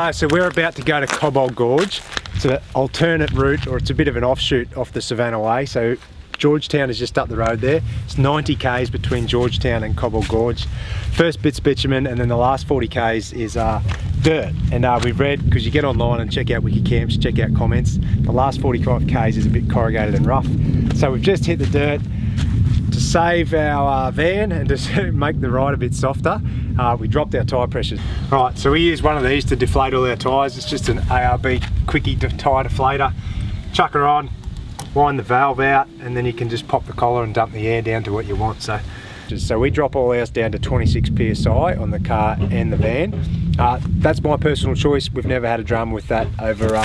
Righto, so we're about to go to Cobbold Gorge. It's an alternate route, or it's a bit of an offshoot off the Savannah Way. So Georgetown is just up the road there. It's 90 k's between Georgetown and Cobbold Gorge. First bit's bitumen, and then the last 40 k's is dirt. And we've read, because you get online and check out wiki camps, check out comments, the last 45 k's is a bit corrugated and rough. So we've just hit the dirt to save our van and to make the ride a bit softer. We dropped our tyre pressures. Right, so we use one of these to deflate all our tyres. It's just an ARB quickie tyre deflator. Chuck her on, wind the valve out, and then you can just pop the collar and dump the air down to what you want. So we drop all ours down to 26 PSI on the car and the van. That's my personal choice. We've never had a drama with that over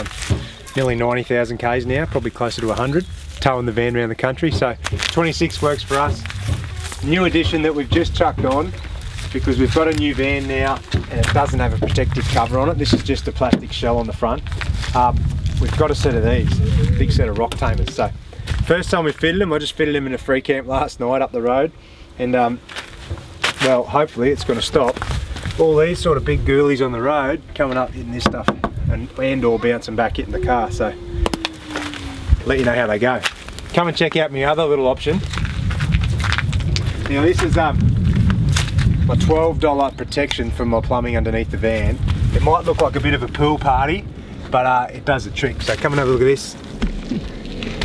nearly 90,000 k's now, probably closer to 100, towing the van around the country. So 26 works for us. New addition that we've just chucked on, because we've got a new van now and it doesn't have a protective cover on it. This is just a plastic shell on the front. We've got a set of these, a big set of rock tamers. So first time we fitted them, I just fitted them in a free camp last night up the road, and well, hopefully it's going to stop all these sort of big ghoulies on the road coming up hitting this stuff and or bouncing back hitting the car. So let you know how they go. Come and check out my other little option. Now this is my $12 protection for my plumbing underneath the van. It might look like a bit of a pool party, but it does the trick. So come and have a look at this.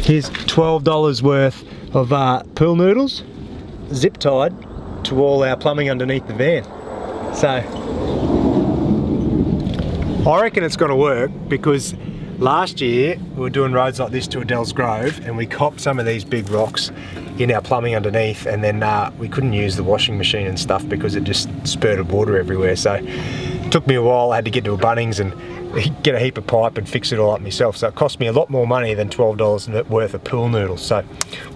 Here's $12 worth of pool noodles, zip tied to all our plumbing underneath the van. So I reckon it's going to work, because last year we were doing roads like this to Adele's Grove and we copped some of these big rocks in our plumbing underneath, and then we couldn't use the washing machine and stuff because it just spurted water everywhere. So it took me a while. I had to get to a Bunnings and get a heap of pipe and fix it all up myself. So it cost me a lot more money than $12 worth of pool noodles. So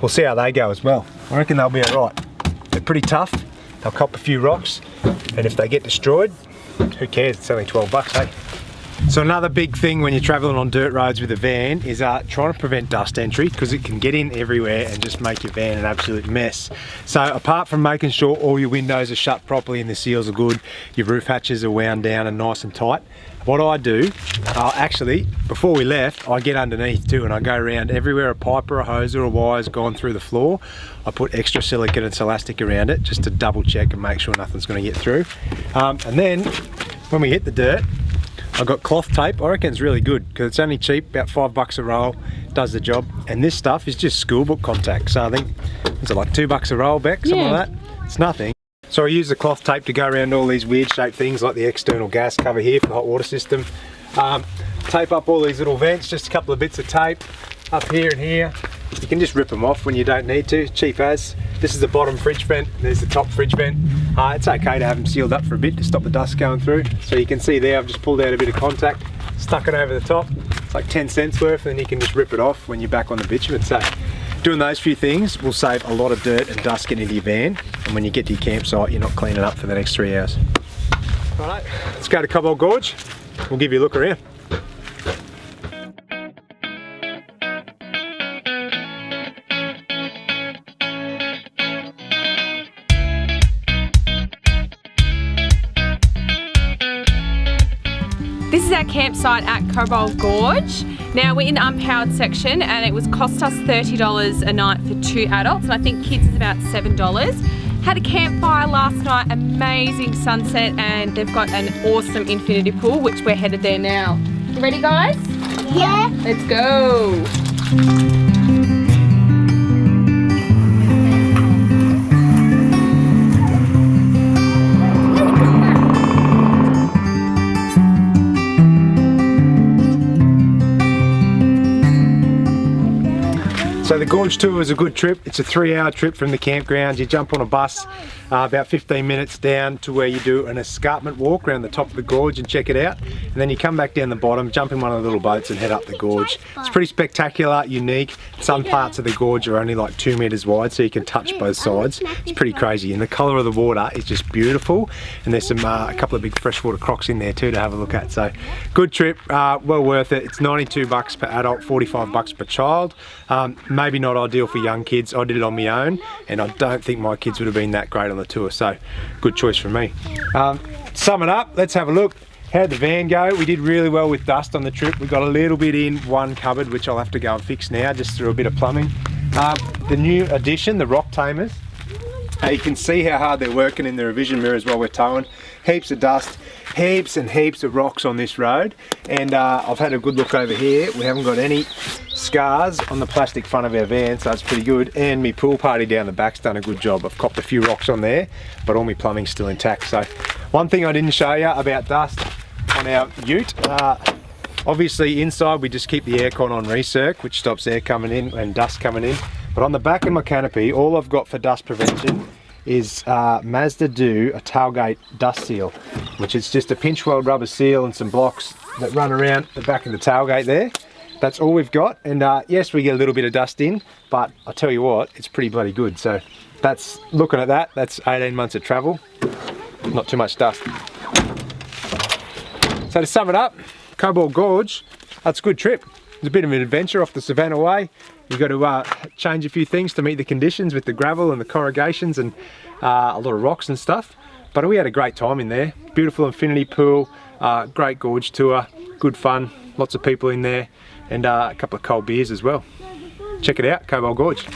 we'll see how they go as well. I reckon they'll be all right. They're pretty tough. They'll cop a few rocks, and if they get destroyed, who cares? It's only 12 bucks, eh? So another big thing when you're traveling on dirt roads with a van is trying to prevent dust entry, because it can get in everywhere and just make your van an absolute mess. So apart from making sure all your windows are shut properly and the seals are good, your roof hatches are wound down and nice and tight, what I do, actually, before we left, I get underneath too, and I go around everywhere a pipe or a hose or a wire's gone through the floor. I put extra silicone and elastic around it just to double check and make sure nothing's going to get through. And then when we hit the dirt, I've got cloth tape. I reckon it's really good because it's only cheap, about $5 a roll, does the job. And this stuff is just schoolbook contact. So I think, is it like $2 a roll, Beck? Something like that? It's nothing. So I use the cloth tape to go around all these weird shaped things like the external gas cover here for the hot water system. Tape up all these little vents, just a couple of bits of tape up here and here. You can just rip them off when you don't need to, cheap as. This is the bottom fridge vent, there's the top fridge vent. It's okay to have them sealed up for a bit to stop the dust going through. So you can see there I've just pulled out a bit of contact, stuck it over the top. It's like 10 cents worth, and then you can just rip it off when you're back on the bitumen. So doing those few things will save a lot of dirt and dust getting into your van, and when you get to your campsite you're not cleaning up for the next 3 hours. Alright, let's go to Cobbold Gorge. We'll give you a look around. This is our campsite at Cobbold Gorge. Now we're in the unpowered section, and it was cost us $30 a night for 2 adults, and I think kids is about $7. Had a campfire last night, amazing sunset, and they've got an awesome infinity pool, which we're headed there now. You ready, guys? Yeah. Let's go. So the Gorge Tour is a good trip. It's a 3-hour trip from the campgrounds. You jump on a bus about 15 minutes down to where you do an escarpment walk around the top of the gorge and check it out. And then you come back down the bottom, jump in one of the little boats and head up the gorge. It's pretty spectacular, unique. Some parts of the gorge are only like 2 meters wide, so you can touch both sides. It's pretty crazy. And the color of the water is just beautiful. And there's some a couple of big freshwater crocs in there too to have a look at. So good trip, well worth it. It's $92 per adult, $45 per child. Maybe not ideal for young kids. I did it on my own, and I don't think my kids would have been that great on the tour, so good choice for me. Sum it up, let's have a look. How'd the van go? We did really well with dust on the trip. We got a little bit in one cupboard, which I'll have to go and fix now, just through a bit of plumbing. The new addition, the rock tamers. You can see how hard they're working in the revision mirrors while we're towing. Heaps of dust, heaps and heaps of rocks on this road. And I've had a good look over here. We haven't got any scars on the plastic front of our van, so that's pretty good. And my pool party down the back's done a good job. I've copped a few rocks on there, but all my plumbing's still intact. So one thing I didn't show you about dust on our ute, obviously inside we just keep the aircon on recirc, which stops air coming in and dust coming in. But on the back of my canopy, all I've got for dust prevention is Mazda Do a tailgate dust seal, which is just a pinch weld rubber seal and some blocks that run around the back of the tailgate there. That's all we've got. And yes, we get a little bit of dust in, but I tell you what, it's pretty bloody good. So that's, looking at that, that's 18 months of travel. Not too much dust. So to sum it up, Cobbold Gorge, that's a good trip. It's a bit of an adventure off the Savannah Way. You've got to change a few things to meet the conditions with the gravel and the corrugations and a lot of rocks and stuff. But we had a great time in there. Beautiful infinity pool, great gorge tour, good fun, lots of people in there, and a couple of cold beers as well. Check it out, Cobbold Gorge.